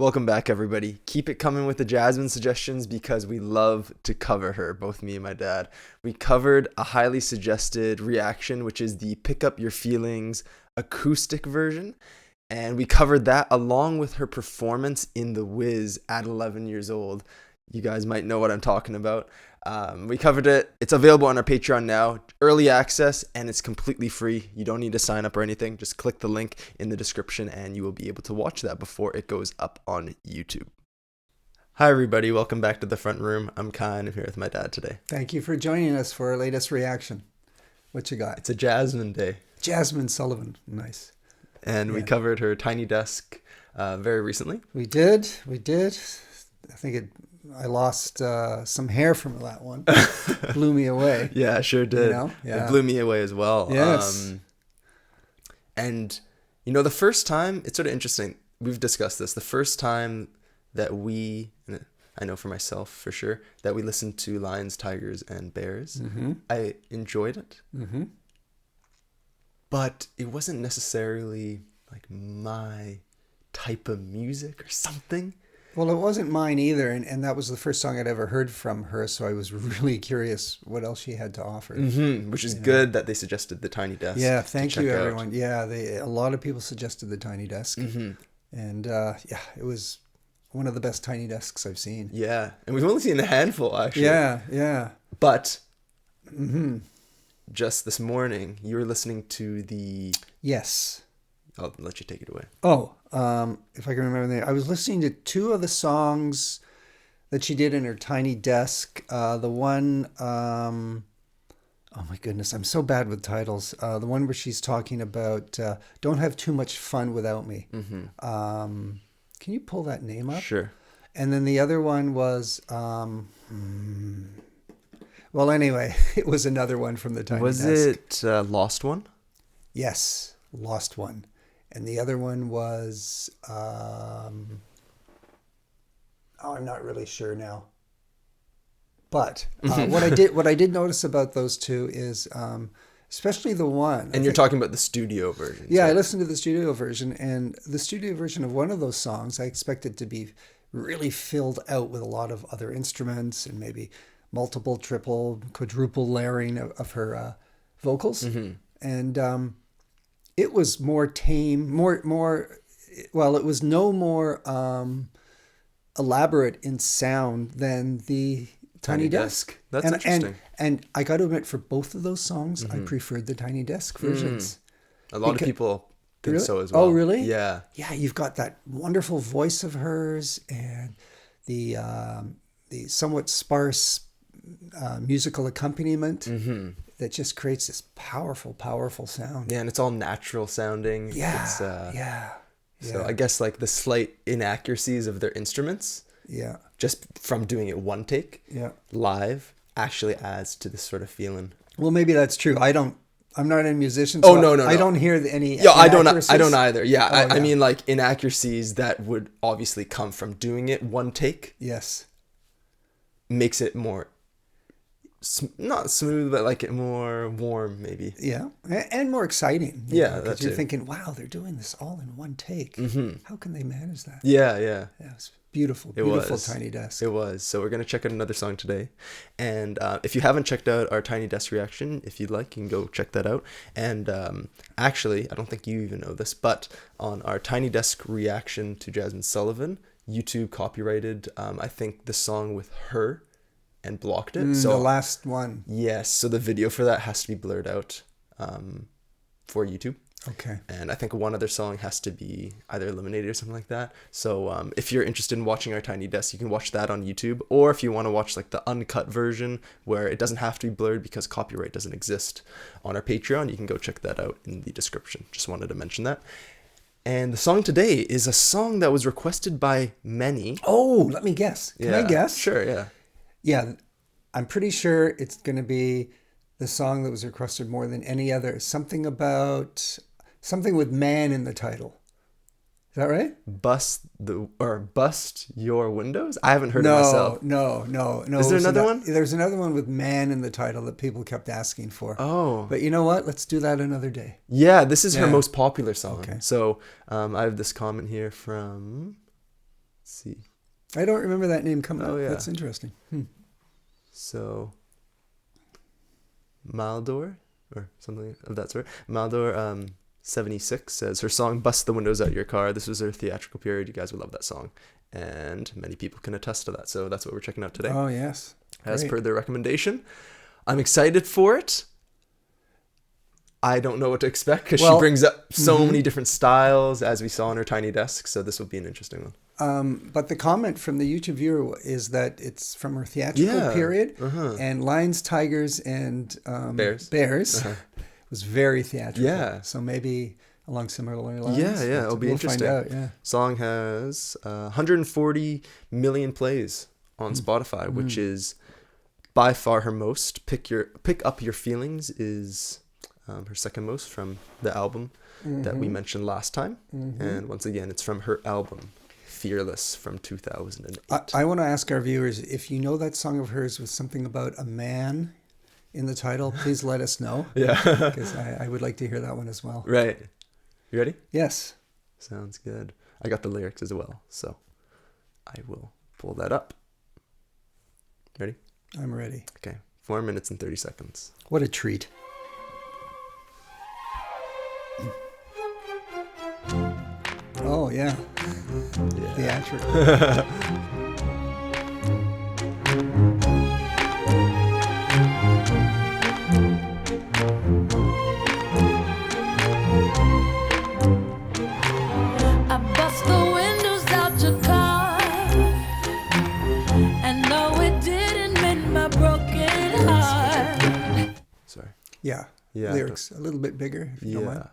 Welcome back, everybody. Keep it coming with the Jazmine suggestions because we love to cover her, both me and my dad. We covered a highly suggested reaction, which is the Pick Up Your Feelings acoustic version. And we covered that along with her performance in The Wiz at 11 years old. You guys might know what I'm talking about. We covered it. It's available on our Patreon now. Early access, and it's completely free. You don't need to sign up or anything. Just click the link in the description, and you will be able to watch that before it goes up on YouTube. Hi, everybody. Welcome back to The Front Room. I'm Kai, and I'm here with my dad today. Thank you for joining us for our latest reaction. What you got? It's a Jazmine day. Jazmine Sullivan. Nice. And we covered her Tiny Desk very recently. We did. I think I lost some hair from that one. Blew me away. Yeah, I sure did. It blew me away as well. Yes. And, the first time, it's sort of interesting. We've discussed this. The first time that I know for myself for sure, that we listened to Lions, Tigers, and Bears, I enjoyed it. Mm-hmm. But it wasn't necessarily like my type of music or something. Well, it wasn't mine either, and that was the first song I'd ever heard from her, so I was really curious what else she had to offer. Mm-hmm, which is good that they suggested the Tiny Desk. Yeah, thank you, everyone. Out. Yeah, a lot of people suggested the Tiny Desk, and it was one of the best Tiny Desks I've seen. Yeah, and we've only seen a handful, actually. Yeah. But just this morning, you were listening to the... Yes. I'll let you take it away. Oh, if I can remember the name. I was listening to two of the songs that she did in her Tiny Desk. The one, oh my goodness, I'm so bad with titles. The one where she's talking about Don't Have Too Much Fun Without Me. Mm-hmm. Can you pull that name up? Sure. And then the other one was, well, anyway, it was another one from the Tiny Desk. Was it Lost One? Yes, Lost One. And the other one was, I'm not really sure now. But what I did notice about those two is, especially the one. And you're talking about the studio version. Yeah, right? I listened to the studio version, and the studio version of one of those songs, I expected to be really filled out with a lot of other instruments and maybe multiple, triple, quadruple layering of her vocals. Mm-hmm. And it was more tame, it was no more elaborate in sound than the Tiny Desk. That's interesting. And I got to admit, for both of those songs, I preferred the Tiny Desk versions. A lot of people think so as well. Oh, really? Yeah. Yeah, you've got that wonderful voice of hers and the somewhat sparse musical accompaniment. Mm-hmm. That just creates this powerful, powerful sound. Yeah, and it's all natural sounding. Yeah, So I guess like the slight inaccuracies of their instruments, just from doing it one take, live, actually adds to this sort of feeling. Well, maybe that's true. I'm not a musician. So no. I don't hear any. Yeah, I don't either. Yeah, I mean like inaccuracies that would obviously come from doing it one take. Yes, makes it more. Not smooth, but like more warm, maybe. Yeah, and more exciting. Because you're thinking, wow, they're doing this all in one take. Mm-hmm. How can they manage that? Yeah. It's beautiful, beautiful Tiny Desk. It was. So we're gonna check out another song today, and if you haven't checked out our Tiny Desk reaction, if you'd like, you can go check that out. And actually, I don't think you even know this, but on our Tiny Desk reaction to Jazmine Sullivan, YouTube copyrighted, I think, the song with her. And blocked it. So the last one. Yes. So the video for that has to be blurred out for YouTube. Okay. And I think one other song has to be either eliminated or something like that. So if you're interested in watching our Tiny Desk, you can watch that on YouTube. Or if you want to watch like the uncut version where it doesn't have to be blurred because copyright doesn't exist on our Patreon, you can go check that out in the description. Just wanted to mention that. And the song today is a song that was requested by many. Oh, let me guess. Can I guess? Sure, yeah. Yeah, I'm pretty sure it's going to be the song that was requested more than any other. Something with man in the title. Is that right? Bust your windows? I haven't heard it myself. No. Is there another one? There's another one with man in the title that people kept asking for. Oh. But you know what? Let's do that another day. Yeah, this is her most popular song. Okay. So I have this comment here from see. I don't remember that name coming up. Yeah. That's interesting. So, Maldor, or something of that sort. Maldor 76 says, her song Bust the Windows Out Your Car. This was her theatrical period. You guys would love that song. And many people can attest to that. So that's what we're checking out today. Oh, yes. As Great. per their recommendation. I'm excited for it. I don't know what to expect because she brings up so many different styles, as we saw on her tiny desk. So this will be an interesting one. But the comment from the YouTube viewer is that it's from her theatrical period, and lions, tigers, and bears was very theatrical. Yeah. So maybe along similar lines. Yeah, it'll be interesting. Find out, yeah. Song has 140 million plays on Spotify, which is by far her most. Pick Up Your Feelings is her second most from the album that we mentioned last time. And once again, it's from her album Fearless from 2008. I want to ask our viewers, if you know that song of hers with something about a man in the title, please let us know. Yeah. Because I would like to hear that one as well. Right. You ready? Yes. Sounds good. I got the lyrics as well, so I will pull that up. Ready? I'm ready. Okay. 4 minutes and 30 seconds. What a treat. Oh, yeah. Theatrical. I bust the windows out your car, and no, it didn't mend my broken heart. Sorry. Yeah. Lyrics a little bit bigger, if you don't mind.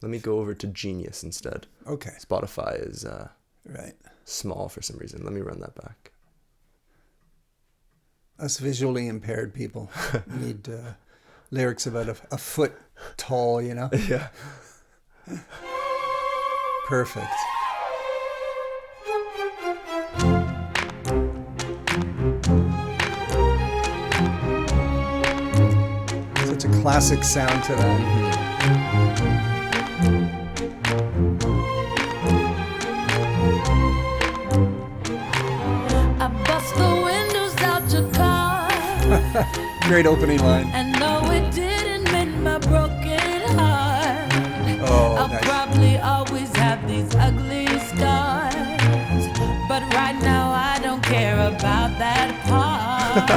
Let me go over to Genius instead. Okay. Spotify is Right. small for some reason. Let me run that back. Us visually impaired people need lyrics about a foot tall, you know? Yeah. Perfect. Such a classic sound to that. I bust the windows out your car, Great opening line. and no, it didn't mend my broken heart. Oh, I'll nice. probably always have these ugly scars, but right now I don't care about that part.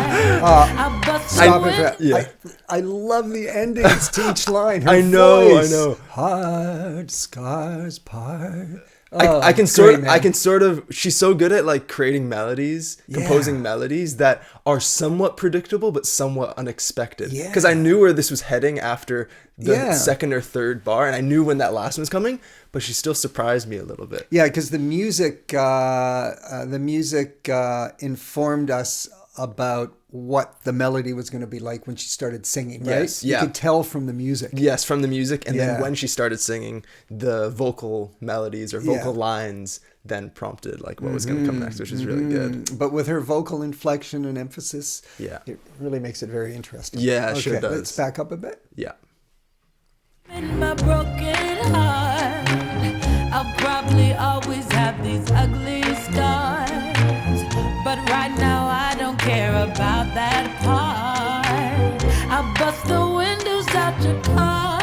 I bust Stop the it. windows. Yeah. I love the endings to each line. Her I know. voice. Hard scars part. I can sort of she's so good at like creating melodies, composing melodies that are somewhat predictable but somewhat unexpected. Yeah. Because I knew where this was heading after the second or third bar, and I knew when that last one was coming, but she still surprised me a little bit. Yeah, because the music informed us about what the melody was going to be like when she started singing, right? Yes, You could tell from the music. Yes, from the music, and Yeah. then when she started singing, the vocal melodies or vocal lines then prompted like what was going to come next, which is really good. But with her vocal inflection and emphasis, Yeah. it really makes it very interesting. Yeah, it sure does. Let's back up a bit. Yeah. In my broken heart, I'll probably always have these ugly scars, but right now I don't care about that part. I'll bust the windows out your car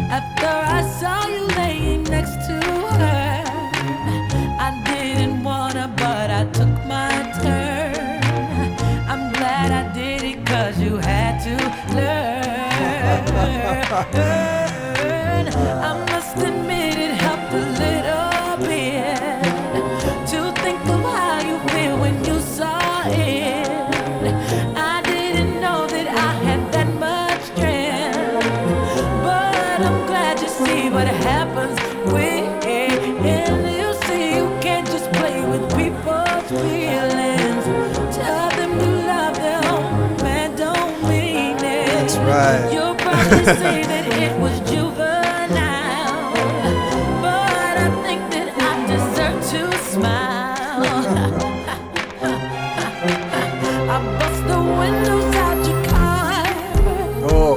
after I saw you laying next to her. I didn't wanna, but I took my turn. I'm glad I did it 'cause you had to learn. I must admit it helped a little bit to think of how you feel when you saw it. I didn't know that I had that much strength, but I'm glad you see what happens when you see you can't just play with people's feelings. Tell them you love them, man, don't mean it. That's right. You'll probably say that it was juvenile, but I think that I deserve to smile. I bust the windows out your car. Oh,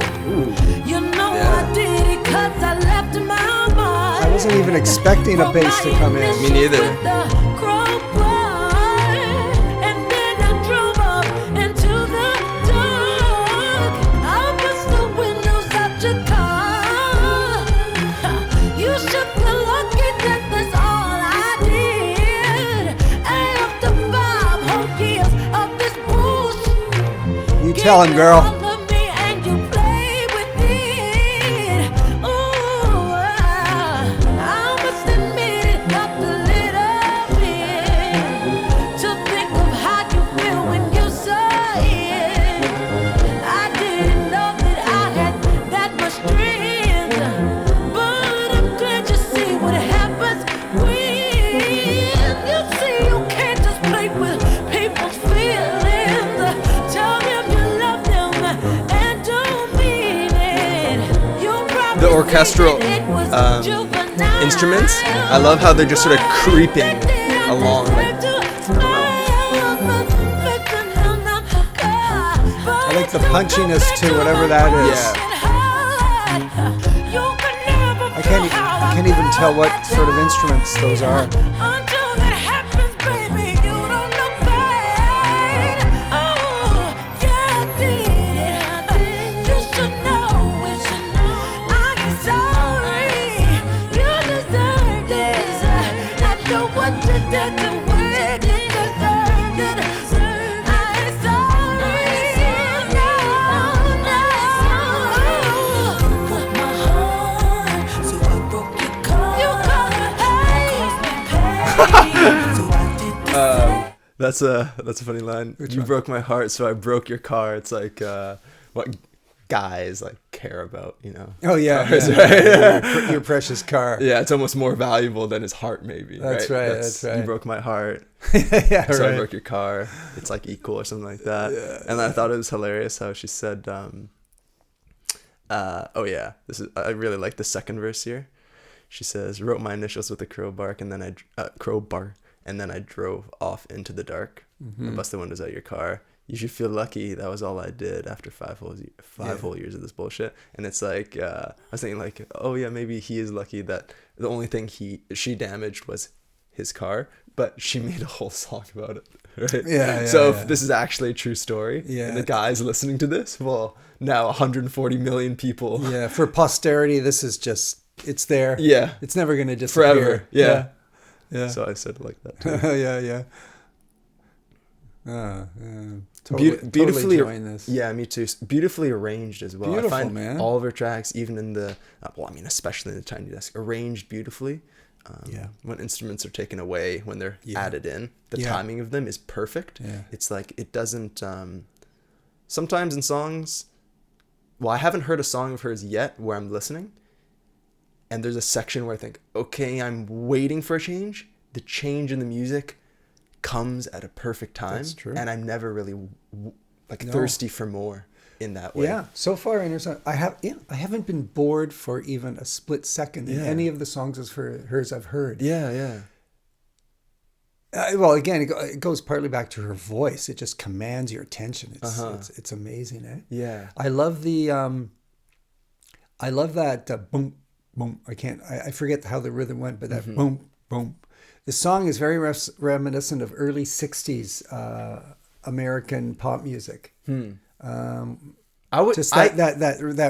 You know I did it 'cause I left my mark. I wasn't even expecting expecting a bass to come in. Me neither. You tell him, girl. Orchestral instruments. I love how they're just sort of creeping along. I like the punchiness to whatever that is. Yeah. I can't even tell what sort of instruments those are. That's a funny line. You broke my heart, so I broke your car. It's like what guys like care about, you know? Oh yeah, cars, yeah. Right? Your precious car. Yeah, it's almost more valuable than his heart, maybe. That's right. That's right. You broke my heart, yeah, so right. I broke your car. It's like equal or something like that. Yeah, and I thought it was hilarious how she said, "Oh yeah, I really like the second verse here." She says, "Wrote my initials with a crowbar, and then I drove off into the dark. I busted windows out your car. You should feel lucky. That was all I did after five whole years of this bullshit." And it's like, I was thinking like, oh yeah, maybe he is lucky that the only thing she damaged was his car, but she made a whole song about it, right? Yeah. So if this is actually a true story, yeah, and the guy's listening to this, well, now 140 million people. Yeah, for posterity, this is just, it's there. Yeah. It's never going to disappear. Forever. Yeah. Yeah. So I said it like that too. yeah. Totally enjoying this. Yeah, me too. Beautifully arranged as well. Beautiful, I find man. all of her tracks, even in the, especially in the Tiny Desk, arranged beautifully. When instruments are taken away, when they're added in, the timing of them is perfect. Yeah. It's like, it doesn't, sometimes in songs, well, I haven't heard a song of hers yet where I'm listening, and there's a section where I think, okay, I'm waiting for a change. The change in the music comes at a perfect time. That's true. And I'm never really thirsty for more in that way. Yeah, so far I haven't been bored for even a split second in any of the songs of hers I've heard. Yeah. Well, again, it goes partly back to her voice. It just commands your attention. It's amazing, eh? Yeah. I love that boom, boom. I forget how the rhythm went, but that boom, boom. The song is very reminiscent of early 60s American pop music. That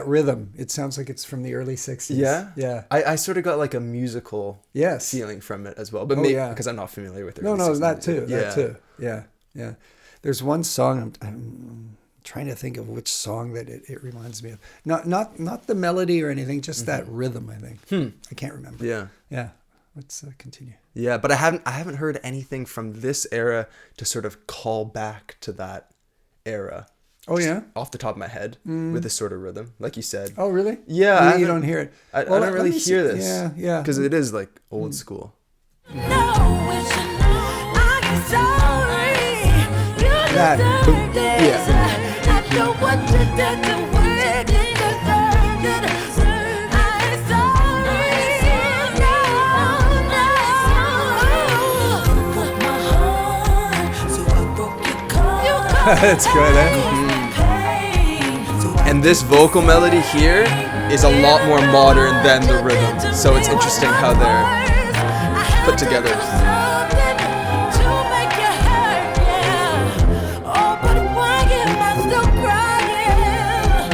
rhythm. It sounds like it's from the early 60s. Yeah. I sort of got like a musical feeling from it as well, but maybe because I'm not familiar with it. No, that too. Yeah. There's one song I'm trying to think of which song that it reminds me of. Not the melody or anything, just that rhythm. I think. I can't remember. Yeah. Let's continue. Yeah, but I haven't heard anything from this era to sort of call back to that era. Oh yeah, off the top of my head with this sort of rhythm, like you said. Oh really? Yeah, you don't hear it. I don't really hear this. Yeah, because it is like old school. That. That's good, And this vocal melody here is a lot more modern than the rhythm, so it's interesting how they're put together. Something to make you hurt, yeah. Oh, but why am I still crying?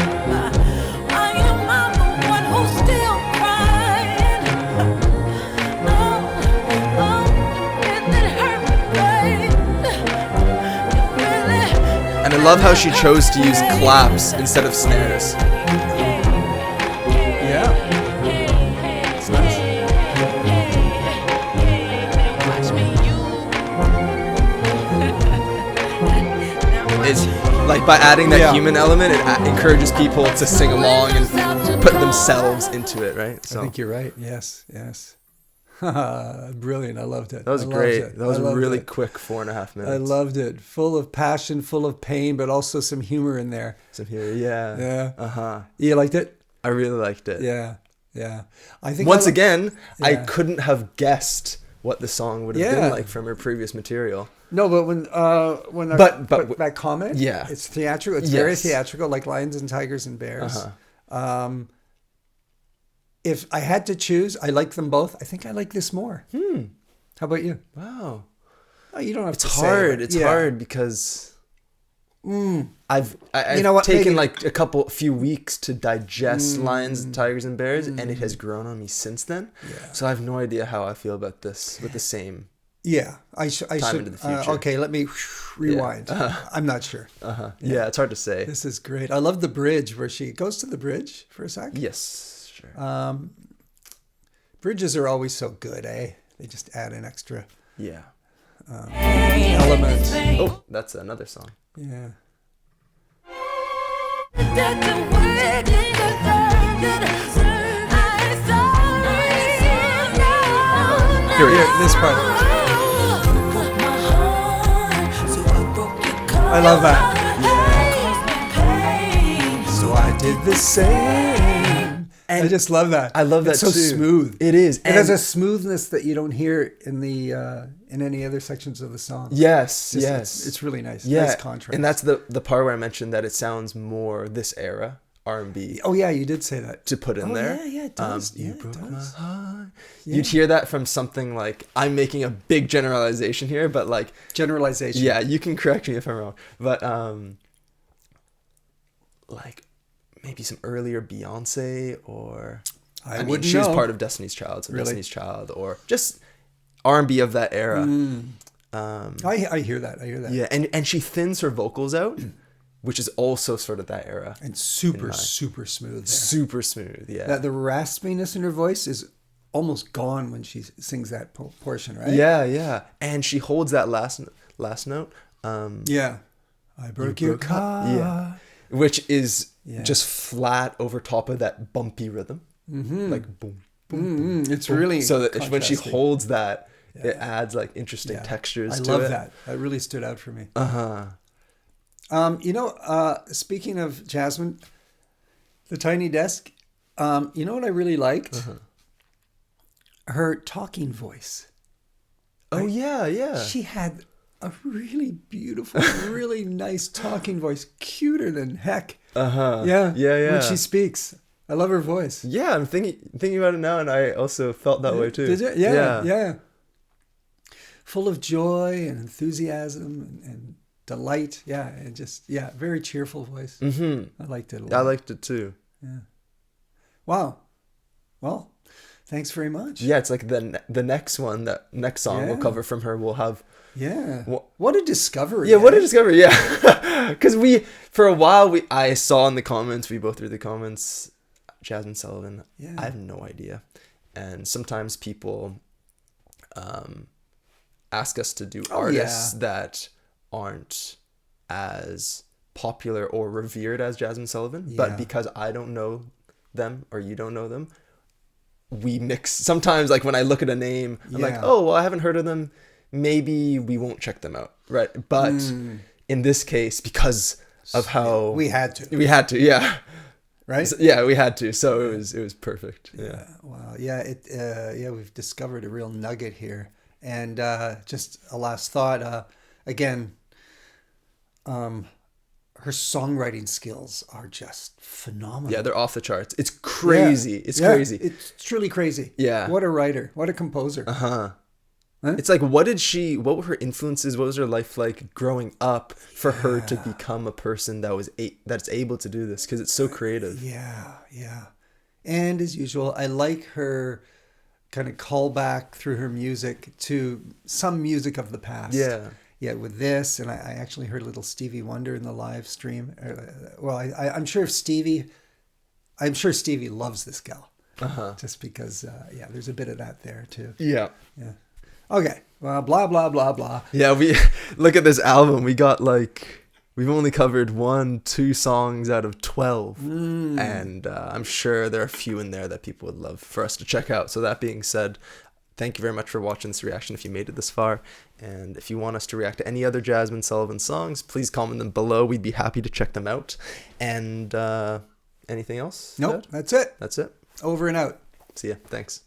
Why am I the one who's still crying? It hurt, babe. It really. And I love how she chose to use claps instead of snares. Yeah. It's nice. It's like by adding that Yeah. human element, it encourages people to sing along and put themselves into it, right? I So think you're right. Yes, yes. Brilliant. I loved it. that was I loved great. it. That was I loved really it. quick 4.5 minutes. I loved it. Full of passion, full of pain, but also some humor in there. Some here, yeah. Yeah. Uh-huh. You liked it? I really liked it. Yeah. Yeah. I think Once again, I Yeah. couldn't have guessed what the song would have Yeah. been like from her previous material. No, but when But that comment, yeah. it's theatrical. It's very Yes. theatrical, like Lions and Tigers and Bears. Uh-huh. If I had to choose, I like them both. I think I like this more. How about you? Wow. Oh, you don't have It's to say hard. it. It's Yeah. hard because I've You know what, taken maybe- like a few weeks to digest Lions, Tigers, and Bears, and it has grown on me since then. Yeah. So I have no idea how I feel about this with the same. Yeah, I should. into the future. Okay, let me rewind. I'm not sure. Yeah, it's hard to say. This is great. I love the bridge where she goes to the bridge for a sec. Yes, sure. Bridges are always so good, eh? They just add an extra Yeah. element. Oh, that's another song. Yeah. Here we Here, go. this part. I love that. So I did the same. I just love that. I love that it's so too. smooth. It is. It has And- a smoothness that you don't hear in the in any other sections of the song. Yes, It's just- yes. It's really nice. Yeah, Nice contrast. and that's the part where I mentioned that it sounds more this era R&B Oh yeah, you did say that. to put in Oh, there. yeah, it does. You Yeah, it broke my does. heart. You'd hear that from something like, I'm making a big generalization here, but like, Generalization. yeah, you can correct me if I'm wrong, but like maybe some earlier Beyonce, or I mean, wouldn't she was know. part of Destiny's Child, so Really? Destiny's Child, or just R&B of that era. I hear that. I hear that. Yeah, and she thins her vocals out, which is also sort of that era. And super, my- super smooth. There. Super smooth, yeah. That the raspiness in her voice is almost gone when she sings that portion, right? Yeah, yeah. And she holds that last note. Yeah. I broke your broke my- car. Yeah. Which is Yeah. just flat over top of that bumpy rhythm. Like boom, boom, boom. It's boom. really So that when she contrasting. holds that, it adds like interesting Yeah. textures I to love it. that. That really stood out for me. Uh-huh. Speaking of Jazmine, the tiny desk, you know what I really liked? Uh-huh. Her talking voice. Oh yeah, yeah. She had a really beautiful, really nice talking voice, cuter than heck. Uh-huh. Yeah, Yeah. When she speaks, I love her voice. Yeah, I'm thinking about it now, and I also felt that way too. Did you? Yeah. Full of joy and enthusiasm and delight. Yeah, and just very cheerful voice. Mm-hmm. I liked it a lot. I liked it too. Wow. Well, thanks very much. Yeah, it's like the next one, that next song we'll Yeah. cover from her will have. Yeah. Well- What a discovery. Yeah, what eh? a discovery! Yeah, because for a while I saw in the comments, we both read the comments, Jazmine Sullivan. Yeah. I have no idea, and sometimes people ask us to do artists that aren't as popular or revered as Jazmine Sullivan, Yeah. but because I don't know them or you don't know them, we mix. Sometimes, like when I look at a name, I'm like, Yeah. oh, well, I haven't heard of them. Maybe we won't check them out, right? But in this case, because of how We had to, yeah, right? So, yeah, we had to. So it was perfect. Yeah. Wow. Yeah. We've discovered a real nugget here. And just a last thought. Again, her songwriting skills are just phenomenal. Yeah, they're off the charts. It's crazy. Yeah. It's Yeah, crazy. It's truly crazy. Yeah. What a writer. What a composer. Uh-huh. Huh? It's like, what were her influences? What was her life like growing up for her to become a person that's able to do this? Because it's so creative. Yeah. And as usual, I like her kind of callback through her music to some music of the past. Yeah, with this, and I actually heard a little Stevie Wonder in the live stream. Well, I'm sure Stevie loves this gal. Just because, there's a bit of that there too. Yeah. Okay. Well, blah, blah, blah, blah. Yeah, we look at this album. We got we've only covered 1-2 songs out of 12. And I'm sure there are a few in there that people would love for us to check out. So that being said, thank you very much for watching this reaction if you made it this far. And if you want us to react to any other Jazmine Sullivan songs, please comment them below. We'd be happy to check them out. And anything else? Nope, that's it. That's it. Over and out. See ya. Thanks.